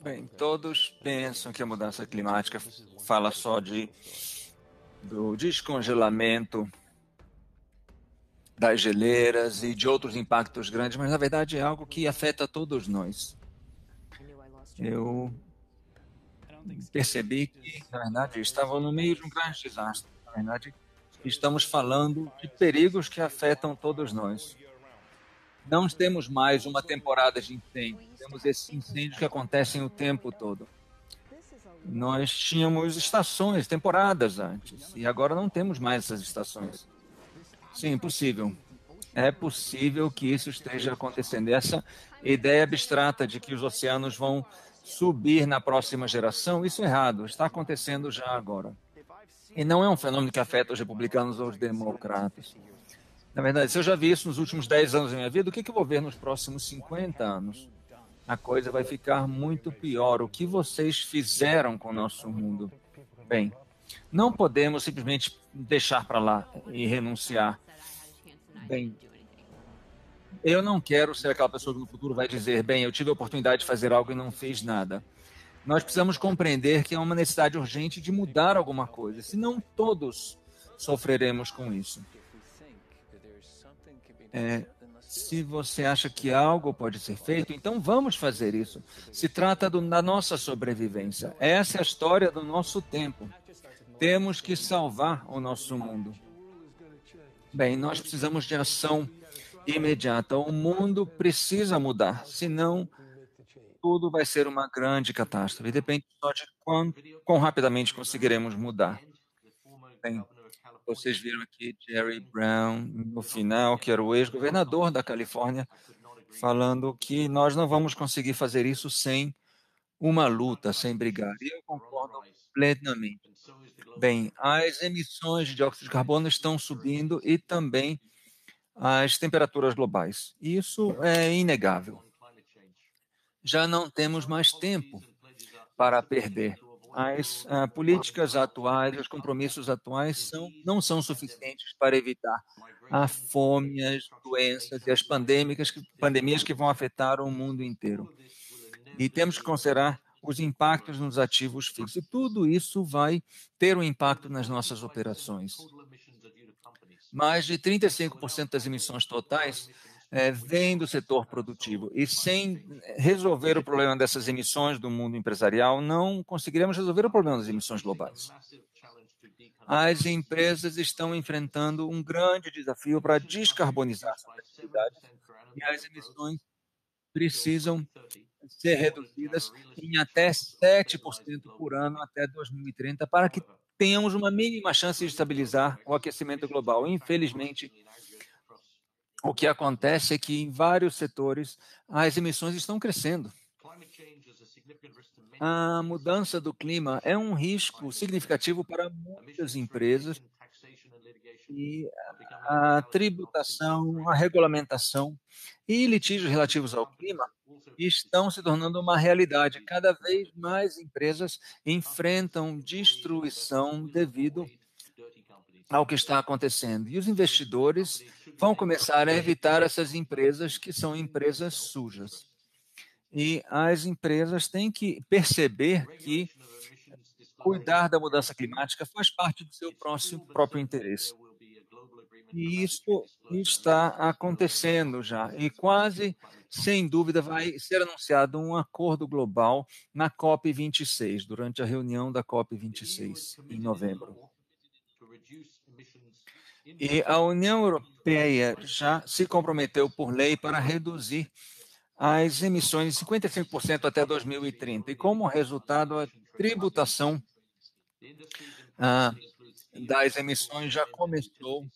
Bem, todos pensam que a mudança climática fala só do descongelamento das geleiras e de outros impactos grandes, mas na verdade é algo que afeta todos nós. Eu percebi que, na verdade, estava no meio de um grande desastre. Na verdade, estamos falando de perigos que afetam todos nós. Não temos mais uma temporada de incêndio, temos esses incêndios que acontecem o tempo todo. Nós tínhamos estações, temporadas antes, e agora não temos mais essas estações. Sim, possível. É possível que isso esteja acontecendo. Essa ideia abstrata de que os oceanos vão subir na próxima geração, isso é errado, está acontecendo já agora. E não é um fenômeno que afeta os republicanos ou os democratas. Na verdade, se eu já vi isso nos últimos 10 anos da minha vida, o que eu vou ver nos próximos 50 anos? A coisa vai ficar muito pior. O que vocês fizeram com o nosso mundo? Bem, não podemos simplesmente deixar para lá e renunciar. Bem, eu não quero ser aquela pessoa que no futuro vai dizer, bem, eu tive a oportunidade de fazer algo e não fiz nada. Nós precisamos compreender que há uma necessidade urgente de mudar alguma coisa, senão todos sofreremos com isso. Se você acha que algo pode ser feito, então vamos fazer isso. Se trata da nossa sobrevivência. Essa é a história do nosso tempo. Temos que salvar o nosso mundo. Bem, nós precisamos de ação imediata. O mundo precisa mudar, senão tudo vai ser uma grande catástrofe. Depende só de quão rapidamente conseguiremos mudar. Bem, vocês viram aqui Jerry Brown, no final, que era o ex-governador da Califórnia, falando que nós não vamos conseguir fazer isso sem uma luta, sem brigar. E eu concordo plenamente. Bem, as emissões de dióxido de carbono estão subindo e também as temperaturas globais. Isso é inegável. Já não temos mais tempo para perder. As políticas atuais, os compromissos atuais não são suficientes para evitar a fome, as doenças e as pandemias que vão afetar o mundo inteiro. E temos que considerar os impactos nos ativos fixos. E tudo isso vai ter um impacto nas nossas operações. Mais de 35% das emissões totais vêm do setor produtivo. E sem resolver o problema dessas emissões do mundo empresarial, não conseguiremos resolver o problema das emissões globais. As empresas estão enfrentando um grande desafio para descarbonizar suas atividades e as emissões precisam ser reduzidas em até 7% por ano até 2030 para que tenhamos uma mínima chance de estabilizar o aquecimento global. Infelizmente, o que acontece é que em vários setores as emissões estão crescendo. A mudança do clima é um risco significativo para muitas empresas e a tributação, a regulamentação e litígios relativos ao clima estão se tornando uma realidade. Cada vez mais empresas enfrentam destruição devido ao que está acontecendo. E os investidores vão começar a evitar essas empresas que são empresas sujas. E as empresas têm que perceber que cuidar da mudança climática faz parte do seu próprio interesse. E isso está acontecendo já. E quase, sem dúvida, vai ser anunciado um acordo global na COP26, durante a reunião da COP26, em novembro. E a União Europeia já se comprometeu por lei para reduzir as emissões em 55% até 2030. E como resultado, a tributação das emissões já começou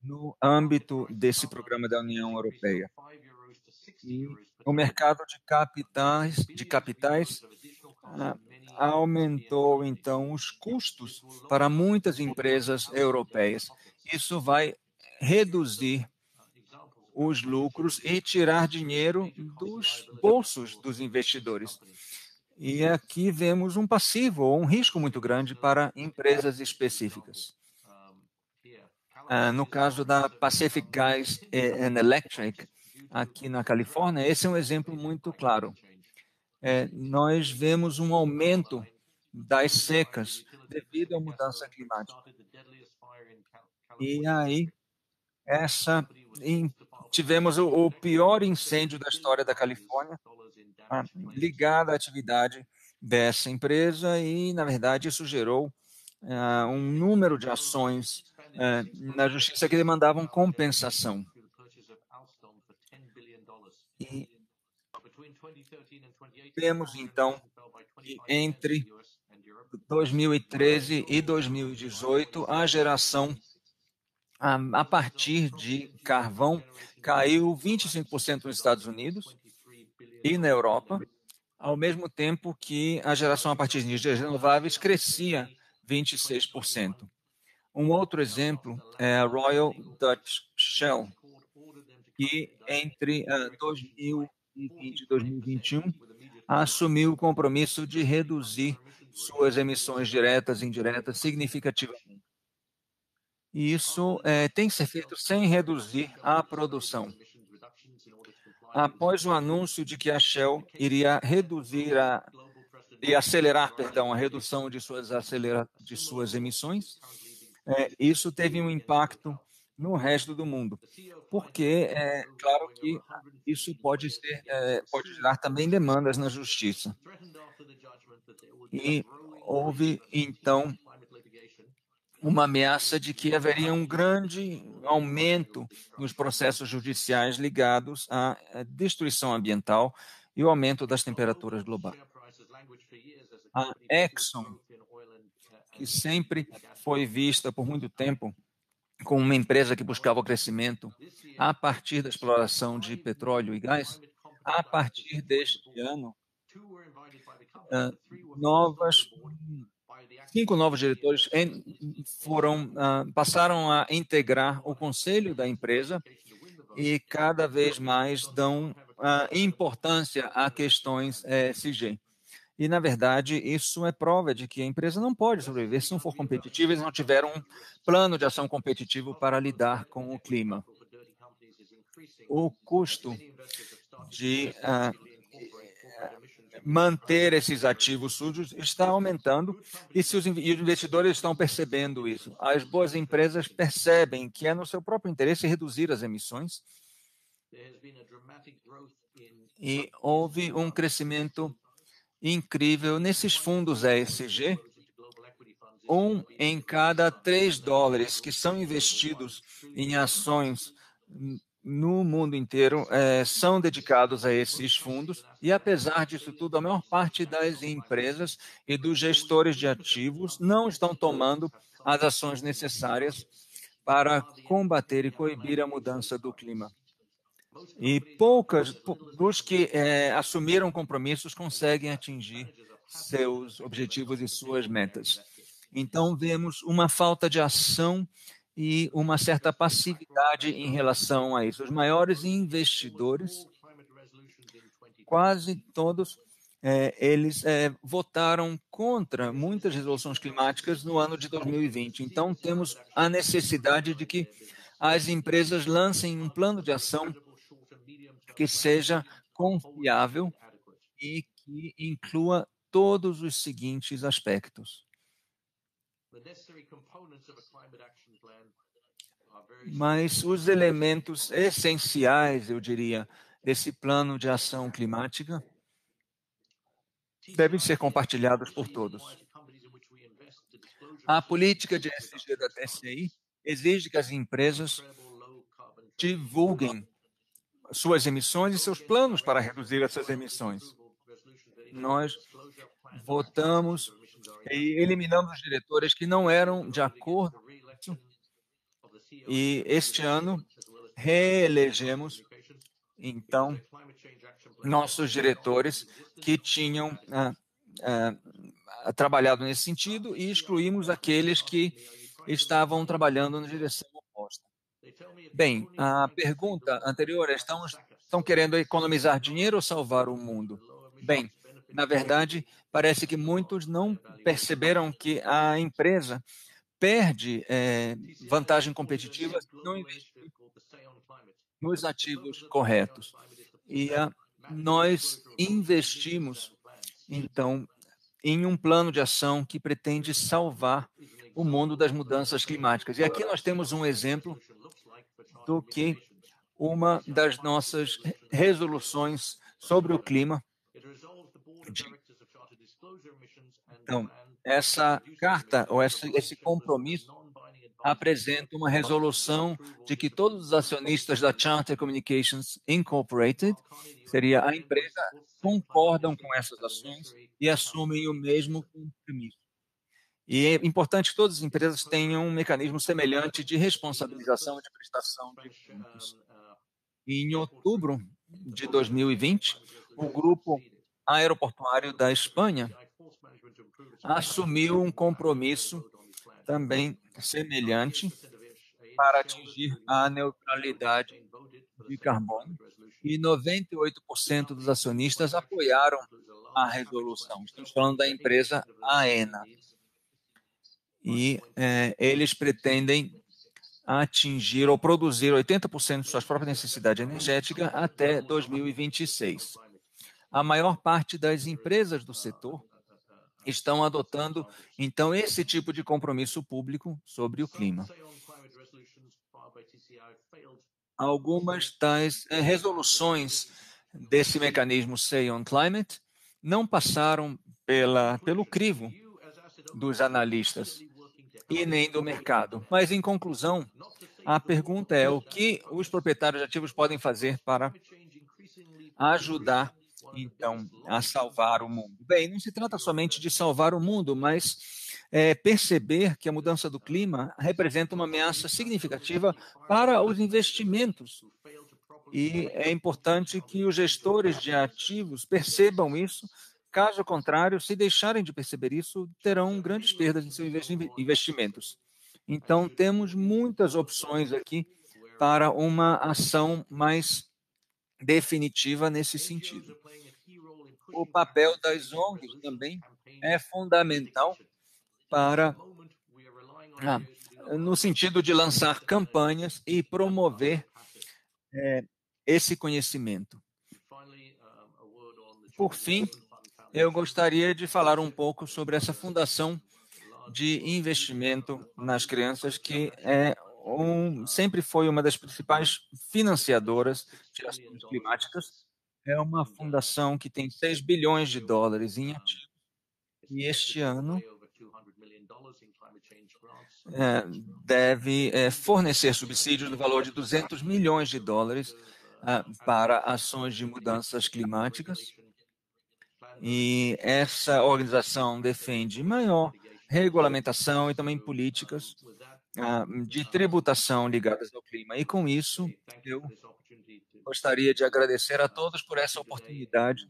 no âmbito desse programa da União Europeia. E o mercado de capitais aumentou, então, os custos para muitas empresas europeias. Isso vai reduzir os lucros e tirar dinheiro dos bolsos dos investidores. E aqui vemos um passivo ou um risco muito grande para empresas específicas. No caso da Pacific Gas and Electric, aqui na Califórnia, esse é um exemplo muito claro. Nós vemos um aumento das secas devido à mudança climática. E aí, tivemos o pior incêndio da história da Califórnia, ligado à atividade dessa empresa, e, na verdade, isso gerou um número de ações na justiça que demandavam compensação. E vemos, então, que entre 2013 e 2018, a geração a partir de carvão caiu 25% nos Estados Unidos e na Europa, ao mesmo tempo que a geração a partir de energias renováveis crescia 26%. Um outro exemplo é a Royal Dutch Shell, que entre 2020 e 2021 assumiu o compromisso de reduzir suas emissões diretas e indiretas significativamente. E isso tem que ser feito sem reduzir a produção. Após o anúncio de que a Shell iria acelerar a redução de suas emissões, isso teve um impacto no resto do mundo, porque é claro que isso pode gerar também demandas na justiça. E houve, então, uma ameaça de que haveria um grande aumento nos processos judiciais ligados à destruição ambiental e o aumento das temperaturas globais. A Exxon, que sempre foi vista por muito tempo como uma empresa que buscava o crescimento a partir da exploração de petróleo e gás, a partir deste ano, 5 novos diretores passaram a integrar o conselho da empresa e cada vez mais dão importância a questões ESG. E, na verdade, isso é prova de que a empresa não pode sobreviver se não for competitiva e não tiver um plano de ação competitivo para lidar com o clima. O custo de manter esses ativos sujos está aumentando e os investidores estão percebendo isso. As boas empresas percebem que é no seu próprio interesse reduzir as emissões e houve um crescimento incrível nesses fundos ESG. Em cada $3 que são investidos em ações no mundo inteiro são dedicados a esses fundos, e apesar disso tudo, a maior parte das empresas e dos gestores de ativos não estão tomando as ações necessárias para combater e coibir a mudança do clima. E dos que assumiram compromissos conseguem atingir seus objetivos e suas metas. Então, vemos uma falta de ação e uma certa passividade em relação a isso. Os maiores investidores, quase todos, eles votaram contra muitas resoluções climáticas no ano de 2020. Então, temos a necessidade de que as empresas lancem um plano de ação que seja confiável e que inclua todos os seguintes aspectos. Mas os elementos essenciais, eu diria, desse plano de ação climática devem ser compartilhados por todos. A política de ESG da TCI exige que as empresas divulguem suas emissões e seus planos para reduzir essas emissões. Nós votamos e eliminamos os diretores que não eram de acordo com isso. E este ano reelegemos, então, nossos diretores que tinham trabalhado nesse sentido e excluímos aqueles que estavam trabalhando na direção oposta. Bem, a pergunta anterior é: estão querendo economizar dinheiro ou salvar o mundo? Bem, na verdade, parece que muitos não perceberam que a empresa perde vantagem competitiva se não investir nos ativos corretos. E nós investimos, então, em um plano de ação que pretende salvar o mundo das mudanças climáticas. E aqui nós temos um exemplo do que uma das nossas resoluções sobre o clima. Então, essa carta, ou esse compromisso, apresenta uma resolução de que todos os acionistas da Charter Communications Incorporated, seria a empresa, concordam com essas ações e assumem o mesmo compromisso. E é importante que todas as empresas tenham um mecanismo semelhante de responsabilização e de prestação de contas. Em outubro de 2020, o grupo aeroportuário da Espanha assumiu um compromisso também semelhante para atingir a neutralidade de carbono, e 98% dos acionistas apoiaram a resolução. Estamos falando da empresa AENA. E eles pretendem atingir ou produzir 80% de suas próprias necessidades energéticas até 2026. A maior parte das empresas do setor estão adotando, então, esse tipo de compromisso público sobre o clima. Algumas das resoluções desse mecanismo Say on Climate não passaram pelo crivo dos analistas e nem do mercado. Mas, em conclusão, a pergunta é o que os proprietários de ativos podem fazer para ajudar, então, a salvar o mundo. Bem, não se trata somente de salvar o mundo, mas perceber que a mudança do clima representa uma ameaça significativa para os investimentos. E é importante que os gestores de ativos percebam isso. Caso contrário, se deixarem de perceber isso, terão grandes perdas em seus investimentos. Então, temos muitas opções aqui para uma ação mais definitiva nesse sentido. O papel das ONGs também é fundamental para, no sentido de lançar campanhas e promover esse conhecimento. Por fim, eu gostaria de falar um pouco sobre essa fundação de investimento nas crianças, que sempre foi uma das principais financiadoras de ações climáticas. É uma fundação que tem 6 bilhões de dólares em ativos. E este ano deve fornecer subsídios no valor de 200 milhões de dólares para ações de mudanças climáticas. E essa organização defende maior regulamentação e também políticas de tributação ligadas ao clima. E com isso, eu gostaria de agradecer a todos por essa oportunidade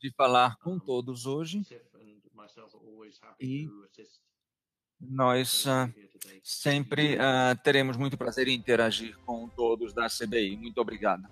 de falar com todos hoje. E nós sempre teremos muito prazer em interagir com todos da CBI. Muito obrigado.